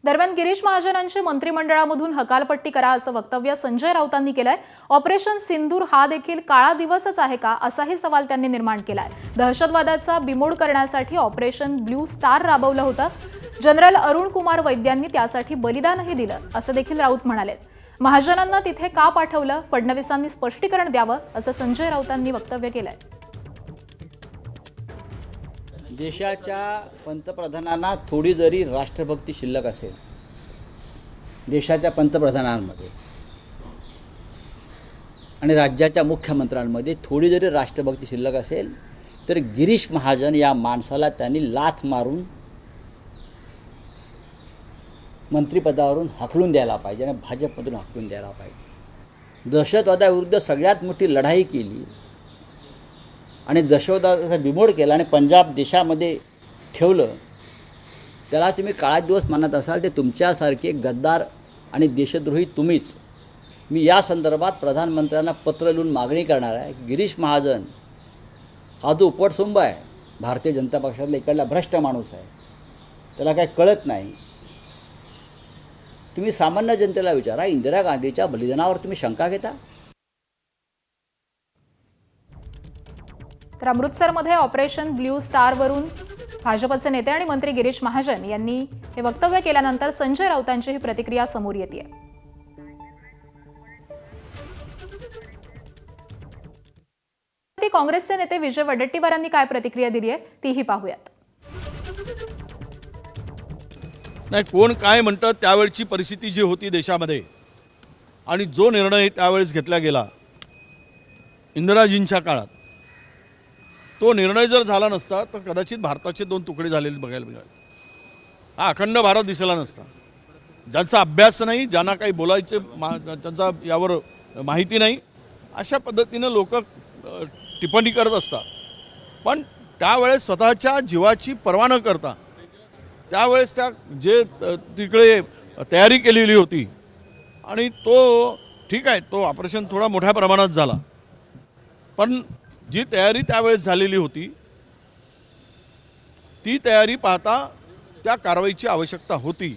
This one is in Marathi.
दरम्यान गिरीश महाजनांची मंत्रिमंडळामधून हकालपट्टी करा असं वक्तव्य संजय राऊतांनी केलंय। ऑपरेशन सिंदूर हा देखील काळा दिवसच आहे का असाही सवाल त्यांनी निर्माण केलाय। दहशतवादाचा बिमोड करण्यासाठी ऑपरेशन ब्लू स्टार राबवलं होतं। जनरल अरुण कुमार वैद्यांनी त्यासाठी बलिदानही दिलं असं देखील राऊत म्हणाले। महाजनांना तिथे का पाठवलं, फडणवीसांनी स्पष्टीकरण द्यावं असं संजय राऊतांनी वक्तव्य केलंय। देशाच्या पंतप्रधानांना थोडी जरी राष्ट्रभक्ती शिल्लक असेल, देशाच्या पंतप्रधानांमध्ये आणि राज्याच्या मुख्यमंत्र्यांमध्ये थोडी जरी राष्ट्रभक्ती शिल्लक असेल, तर गिरीश महाजन या माणसाला त्यांनी लाथ मारून मंत्रिपदावरून हाकलून द्यायला पाहिजे आणि भाजपमधून हाकलून द्यायला पाहिजे। दहशतवादाविरुद्ध सगळ्यात मोठी लढाई केली आणि दहशतवादाचा बिमोड केला आणि पंजाब देशामध्ये ठेवलं, त्याला तुम्ही काळा दिवस मानत असाल ते तुमच्यासारखे गद्दार आणि देशद्रोही तुम्हीच। मी या संदर्भात प्रधानमंत्र्यांना पत्र लिहून मागणी करणार आहे। गिरीश महाजन हा जो उपटसुंब आहे, भारतीय जनता पक्षातला इकडला भ्रष्ट माणूस आहे, त्याला काय कळत नाही। तुम्ही सामान्य जनतेला विचारा, इंदिरा गांधीच्या बलिदानावर तुम्ही शंका घेता? तर अमृतसरमध्ये ऑपरेशन ब्ल्यू स्टारवरून भाजपचे नेते आणि मंत्री गिरीश महाजन यांनी हे वक्तव्य केल्यानंतर संजय राऊतांची ही प्रतिक्रिया समोर येते। काँग्रेसचे नेते विजय वडेट्टीवारांनी काय प्रतिक्रिया दिली आहे तीही पाहूयात। नाही, कोण काय म्हणतं त्यावेळची परिस्थिती जी होती देशामध्ये आणि जो निर्णय त्यावेळेस घेतला गेला इंदिराजींच्या काळात, तो निर्णय जर झाला नसता तर कदाचित भारताचे 2 तुकडे झालेले बघायला मिळाले। हा अखंड भारत दिसला नसता। ज्यांचा अभ्यास नाही, ज्यांना काही बोलायचे त्यांचा यावर माहिती नाही, अशा पद्धतीनं लोक टिप्पणी करत असतात। पण त्यावेळेस स्वतःच्या जीवाची पर्वा न करता त्यावेळेस त्या जे तिकडे तयारी केलेली होती आणि तो ठीक आहे, तो ऑपरेशन थोडा मोठ्या प्रमाणात झाला, पण जी तयारी त्यावेळेस झालेली होती ती तयारी पाहता त्या कारवाईची आवश्यकता होती।